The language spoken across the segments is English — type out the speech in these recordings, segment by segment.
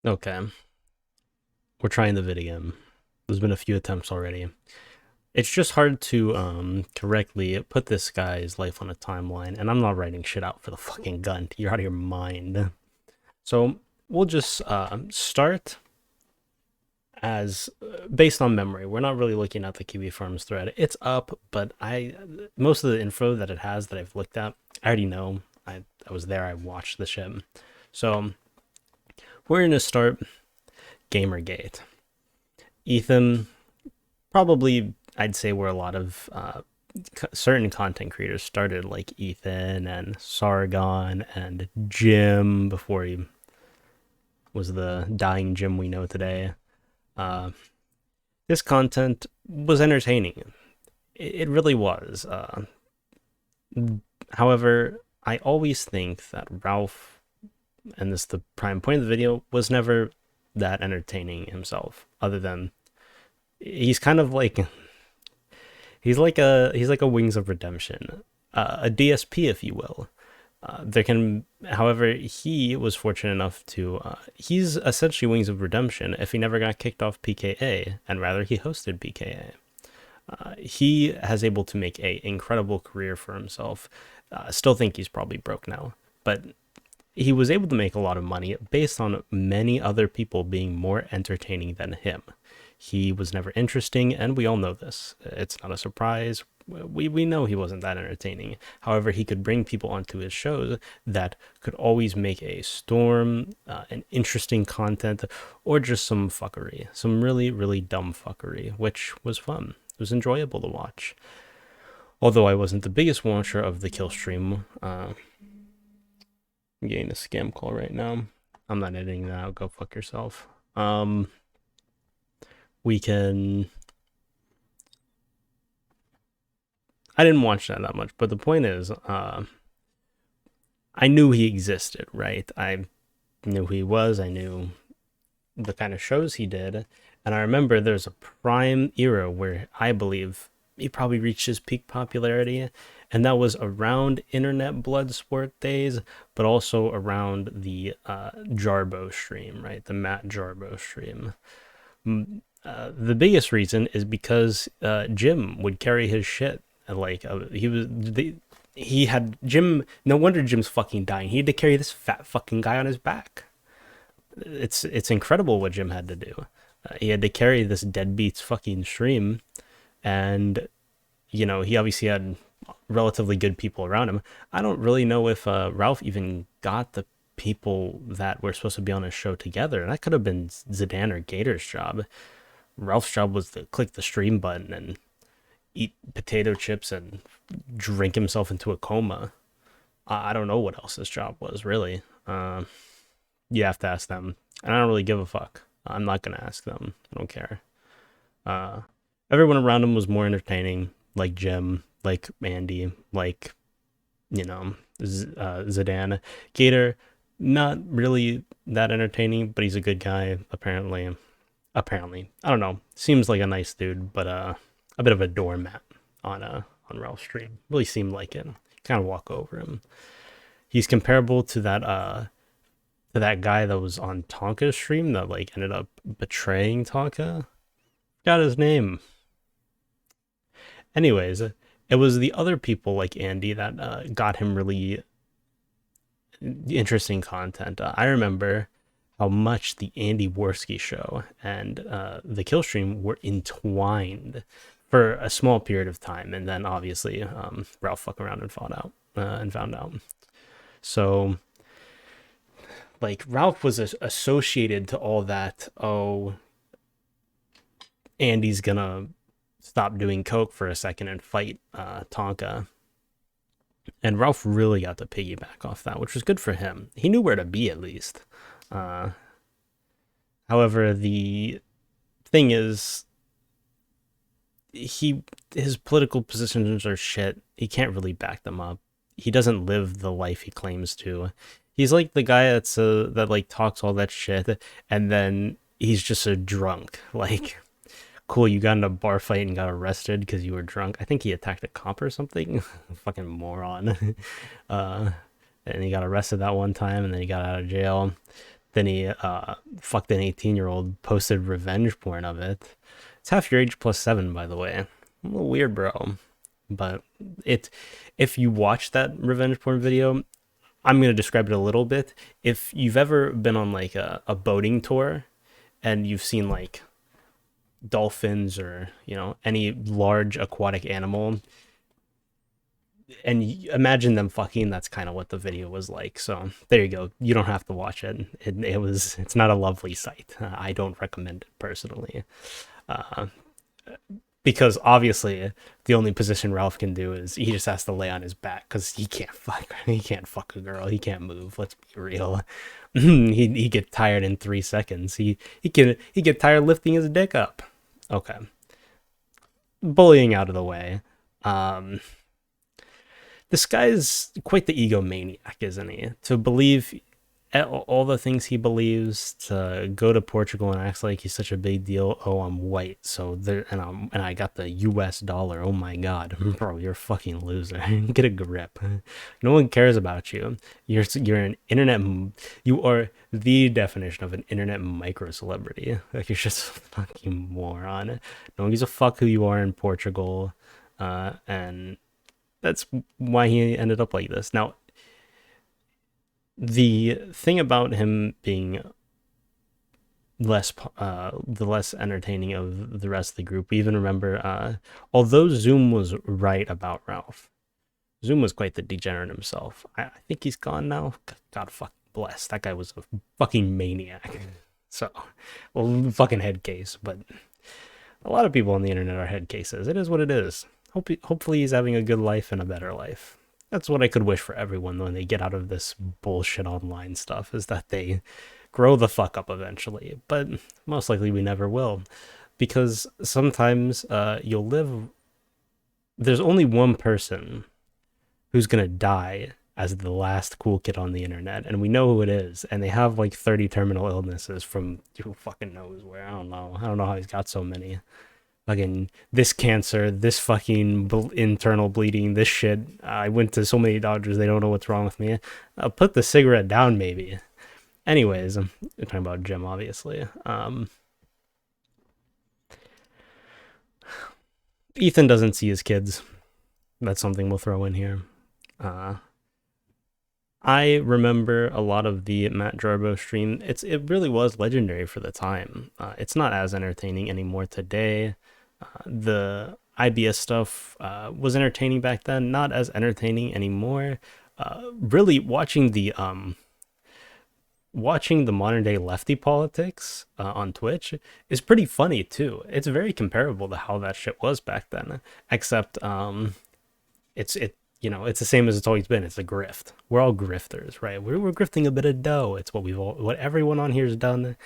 Okay, we're trying the vid again. There's been a few attempts already. It's just hard to correctly put this guy's life on a timeline, and I'm not writing shit out for the fucking Gunt. You're out of your mind. So we'll just start as based on memory. We're not really looking at the Kiwi Farms thread. It's up, but most of the info that it has that I've looked at, I already know. I was there. I watched the shit. So we're gonna start Gamergate. Ethan, probably I'd say where a lot of certain content creators started, like Ethan and Sargon and Jim before he was the dying Jim we know today. Uh, this content was entertaining. It really was. However, I always think that Ralph, and this is the prime point of the video, was never that entertaining himself. Other than he's kind of like he's like a Wings of Redemption, a DSP, if you will. However, he was fortunate enough to. He's essentially Wings of Redemption if he never got kicked off PKA, and rather he hosted PKA. He has able to make a incredible career for himself. Still think he's probably broke now, but he was able to make a lot of money based on many other people being more entertaining than him. He was never interesting, and we all know this. It's not a surprise. We know he wasn't that entertaining. However, he could bring people onto his shows that could always make a storm, an interesting content, or just some fuckery, some really, really dumb fuckery, which was fun. It was enjoyable to watch. Although I wasn't the biggest watcher of the kill stream. I'm getting a scam call right now. I'm not editing that out. Go fuck yourself. We can. I didn't watch that much, but the point is, I knew he existed, right? I knew who he was. I knew the kind of shows he did, and I remember there's a prime era where I believe he probably reached his peak popularity, and that was around internet Bloodsport days, but also around the Jarbo stream, right? The Matt Jarbo stream. The biggest reason is because Jim would carry his shit. Like he had Jim. No wonder Jim's fucking dying. He had to carry this fat fucking guy on his back. It's incredible what Jim had to do. He had to carry this deadbeat's fucking stream, and he obviously had relatively good people around him. I don't really know if Ralph even got the people that were supposed to be on his show together. That could have been Zidane or Gator's job. Ralph's job was to click the stream button and eat potato chips and drink himself into a coma. I don't know what else his job was, really. You have to ask them. And I don't really give a fuck. I'm not going to ask them. I don't care. Uh, Everyone around him was more entertaining, like Jim, like Andy, like, Zidane. Gator, not really that entertaining, but he's a good guy, apparently. Apparently. I don't know. Seems like a nice dude, but a bit of a doormat on Ralph's stream. Really seemed like it. Kind of walk over him. He's comparable to that guy that was on Tonka's stream that like ended up betraying Tonka. Got his name. Anyways, it was the other people like Andy that got him really interesting content. I remember how much the Andy Worski show and the kill stream were entwined for a small period of time, and then obviously Ralph fucked around and found out. So, like, Ralph was associated to all that. Oh, Andy's gonna stop doing coke for a second and fight Tonka. And Ralph really got to piggyback off that, which was good for him. He knew where to be at least. Uh, However, the thing is, his political positions are shit. He can't really back them up. He doesn't live the life he claims to. He's like the guy that like talks all that shit, and then he's just a drunk. Like, cool, you got in a bar fight and got arrested because you were drunk. I think he attacked a cop or something. Fucking moron. uh, and he got arrested that one time, and then he got out of jail. Then he fucked an 18-year-old, posted revenge porn of it. It's half your age plus 7, by the way. A little weird, bro. But it, if you watch that revenge porn video, I'm gonna describe it a little bit. If you've ever been on like a boating tour and you've seen like dolphins or any large aquatic animal, and imagine them fucking, that's kind of what the video was like. So there you go. You don't have to watch it. It's not a lovely sight. I don't recommend it personally. Uh, because obviously the only position Ralph can do is he just has to lay on his back because he can't fuck a girl. He can't move. Let's be real. He get tired in 3 seconds. He get tired lifting his dick up. Okay, bullying out of the way. Um, this guy's quite the egomaniac, isn't he? To believe all the things he believes, to go to Portugal and acts like he's such a big deal. Oh, I'm white, so there, and I got the U.S. dollar. Oh my God, bro, you're a fucking loser. Get a grip. No one cares about you. You're an internet. You are the definition of an internet micro celebrity. Like, you're just a fucking moron. No one gives a fuck who you are in Portugal, and that's why he ended up like this. Now, the thing about him being the less entertaining of the rest of the group, we even remember, although Zoom was right about Ralph, Zoom was quite the degenerate himself. I think he's gone now. God fucking bless. That guy was a fucking maniac. So, well, fucking head case, but a lot of people on the internet are head cases. It is what it is. Hopefully he's having a good life and a better life. That's what I could wish for everyone when they get out of this bullshit online stuff, is that they grow the fuck up eventually. But most likely we never will, because sometimes you'll live. There's only one person who's gonna die as the last cool kid on the internet, and we know who it is. And they have like 30 terminal illnesses from who fucking knows where. I don't know. I don't know how he's got so many. Fucking this cancer, this fucking internal bleeding, this shit. I went to so many doctors, they don't know what's wrong with me. I'll put the cigarette down, maybe. Anyways, I'm talking about Jim, obviously. Ethan doesn't see his kids. That's something we'll throw in here. I remember a lot of the Matt Jarbo stream. It really was legendary for the time. It's not as entertaining anymore today. The IBS stuff was entertaining back then, not as entertaining anymore. Really watching the modern day lefty politics on Twitch is pretty funny too. It's very comparable to how that shit was back then, except it's the same as it's always been. It's a grift. We're all grifters, right? We're grifting a bit of dough. It's what everyone on here has done.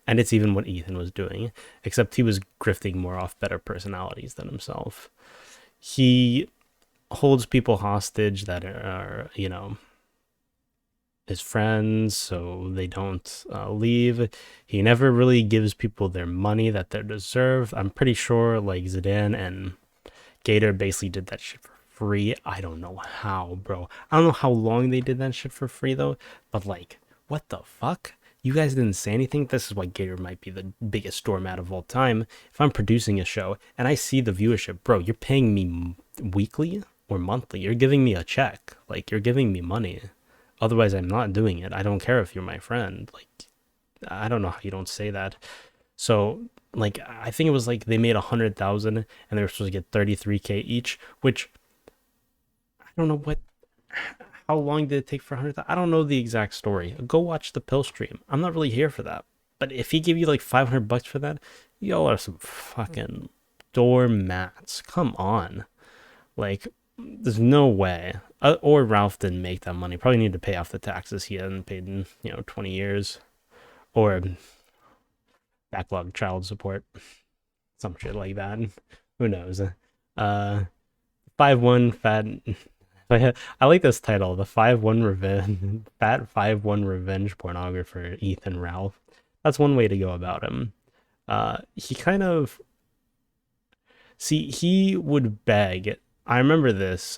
And it's even what Ethan was doing, except he was grifting more off better personalities than himself. He holds people hostage that are, his friends, so they don't leave. He never really gives people their money that they deserve. I'm pretty sure, like, Zidane and Gator basically did that shit for free. I don't know how, bro. I don't know how long they did that shit for free, though. But, like, what the fuck? You guys didn't say anything? This is why Gator might be the biggest doormat of all time. If I'm producing a show and I see the viewership, bro, you're paying me weekly or monthly. You're giving me a check. Like, you're giving me money. Otherwise, I'm not doing it. I don't care if you're my friend. Like, I don't know how you don't say that. So, like, I think it was like they made 100,000 and they were supposed to get 33K each, which I don't know how long did it take for 100,000? I don't know the exact story. Go watch the pill stream. I'm not really here for that. But if he gave you like $500 for that, y'all are some fucking doormats. Come on. Like, there's no way. Or Ralph didn't make that money. Probably need to pay off the taxes he hadn't paid in 20 years, or backlog child support, some shit like that. Who knows? 5-1 fat. I like this title, the 5-1 revenge, fat 5-1 revenge pornographer Ethan Ralph. That's one way to go about him. He kind of, see, he would beg I remember this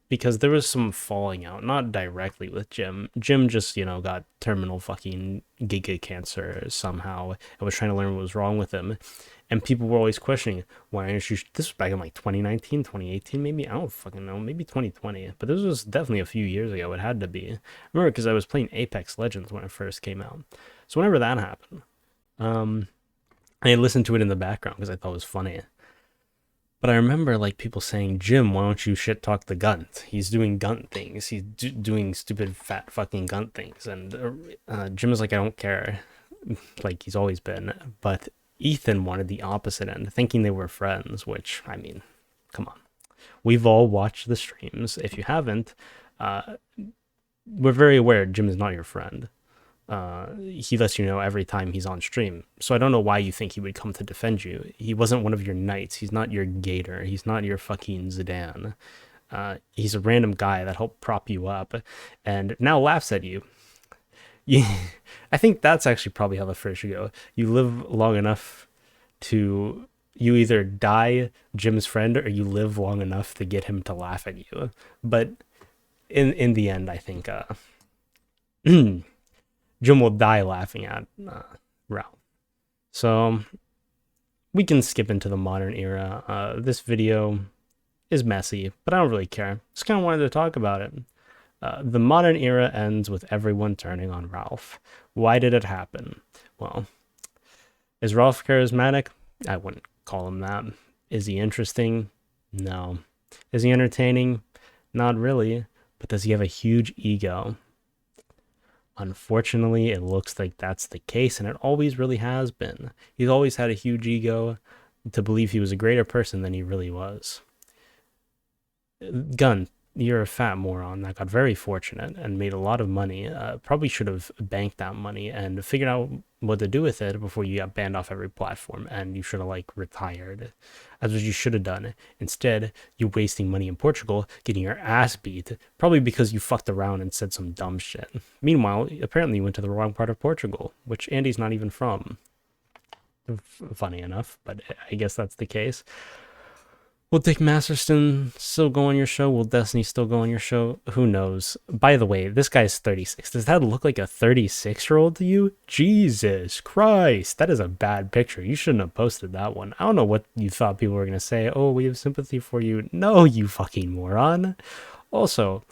because there was some falling out, not directly with Jim. Jim just, got terminal fucking giga cancer somehow and was trying to learn what was wrong with him. And people were always questioning, why aren't you? This was back in like 2019, 2018, maybe. I don't fucking know. Maybe 2020. But this was definitely a few years ago. It had to be. I remember because I was playing Apex Legends when it first came out. So whenever that happened, um, I listened to it in the background because I thought it was funny. But I remember like people saying, Jim, why don't you shit talk the Gunt? He's doing Gunt things. He's doing stupid fat fucking Gunt things. And Jim was like, I don't care, like he's always been. But Ethan wanted the opposite end, thinking they were friends. Which, I mean, come on. We've all watched the streams. If you haven't, we're very aware Jim is not your friend. He lets you know every time he's on stream. So I don't know why you think he would come to defend you. He wasn't one of your knights. He's not your Gator. He's not your fucking Zidane. He's a random guy that helped prop you up and now laughs at you. Yeah, I think that's actually probably how the first should go. You live long enough to you either die Jim's friend or you live long enough to get him to laugh at you. But in the end, I think Jim will die laughing at Ralph. So we can skip into the modern era. This video is messy, but I don't really care. Just kind of wanted to talk about it. The modern era ends with everyone turning on Ralph. Why did it happen? Well, is Ralph charismatic? I wouldn't call him that. Is he interesting? No. Is he entertaining? Not really. But does he have a huge ego? Unfortunately, it looks like that's the case, and it always really has been. He's always had a huge ego to believe he was a greater person than he really was. Gun, you're a fat moron that got very fortunate and made a lot of money. Probably should have banked that money and figured out what to do with it before you got banned off every platform, and you should have like retired. That's what you should have done. Instead, you're wasting money in Portugal, getting your ass beat, probably because you fucked around and said some dumb shit. Meanwhile, apparently you went to the wrong part of Portugal, which Andy's not even from. Funny enough, but I guess that's the case. Will Dick Masterson still go on your show? Will Destiny still go on your show? Who knows? By the way, this guy's 36. Does that look like a 36-year-old to you? Jesus Christ, that is a bad picture. You shouldn't have posted that one. I don't know what you thought people were going to say. Oh, we have sympathy for you. No, you fucking moron. Also,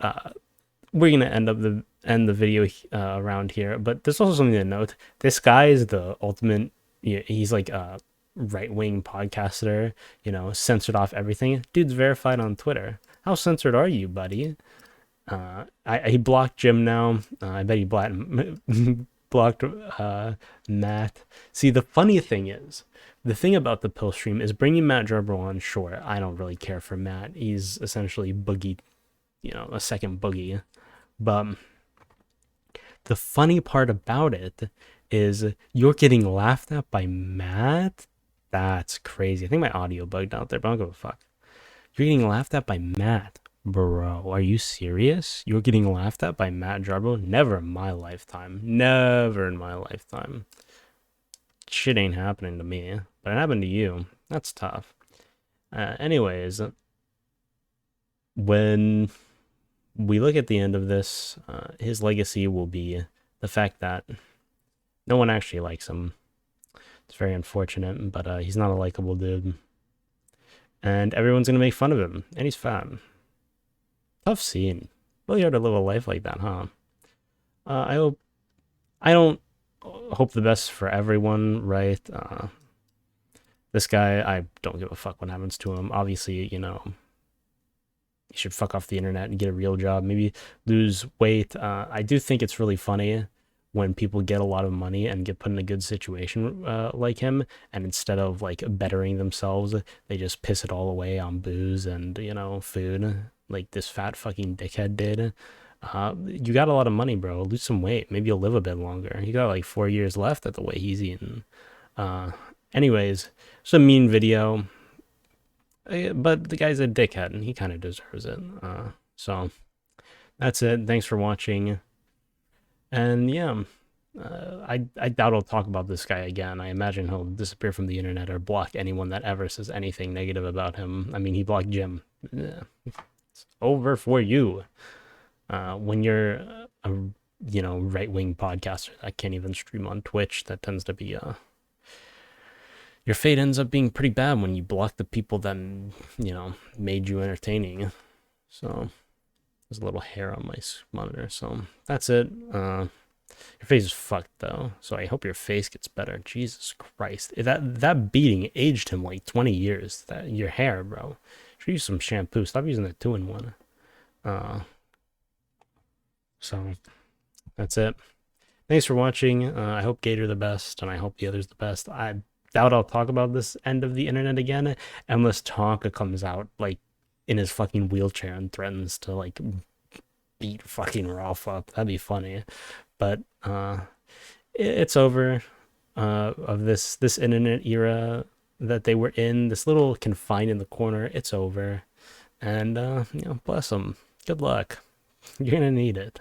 we're going to end the video around here, but there's also something to note. This guy is the ultimate, he's like right-wing podcaster, censored off everything. Dude's verified on Twitter. How censored are you, buddy? He blocked Jim now. I bet he blocked Matt. See, the funny thing is, the thing about the pill stream is bringing Matt Gerber on. Sure, I don't really care for Matt. He's essentially Boogie, a second Boogie. But the funny part about it is you're getting laughed at by Matt. That's crazy. I think my audio bugged out there, but I don't give a fuck. You're getting laughed at by Matt. Bro, are you serious? You're getting laughed at by Matt Jarbo? Never in my lifetime. Never in my lifetime. Shit ain't happening to me. But it happened to you. That's tough. Anyways, when we look at the end of this, his legacy will be the fact that no one actually likes him. It's very unfortunate, but he's not a likable dude. And everyone's going to make fun of him. And he's fat. Tough scene. Really hard to live a life like that, huh? I don't hope the best for everyone, right? This guy, I don't give a fuck what happens to him. Obviously, he should fuck off the internet and get a real job. Maybe lose weight. I do think it's really funny when people get a lot of money and get put in a good situation like him, and instead of like bettering themselves, they just piss it all away on booze and food, like this fat fucking dickhead did. You got a lot of money, bro. Lose some weight. Maybe you'll live a bit longer. You got like 4 years left at the way he's eating. Anyways, it's a mean video, but the guy's a dickhead and he kind of deserves it. So that's it. Thanks for watching. And yeah, I doubt I'll talk about this guy again. I imagine he'll disappear from the internet or block anyone that ever says anything negative about him. I mean, he blocked Jim. Yeah, it's over for you. When you're a right wing podcaster that can't even stream on Twitch, that tends to be your fate ends up being pretty bad when you block the people that made you entertaining. So there's a little hair on my monitor. So that's it. Your face is fucked though, so I hope your face gets better. Jesus Christ, that beating aged him like 20 years. That your hair, bro. Should use some shampoo. Stop using the 2-in-1. Uh, so that's it. Thanks for watching. I hope Gator the best, and I hope the others the best. I doubt I'll talk about this end of the internet again, unless Tonka comes out like in his fucking wheelchair and threatens to like beat fucking Ralph up. That'd be funny. But it's over of this internet era that they were in. This little confined in the corner. It's over, and bless them. Good luck. You're gonna need it.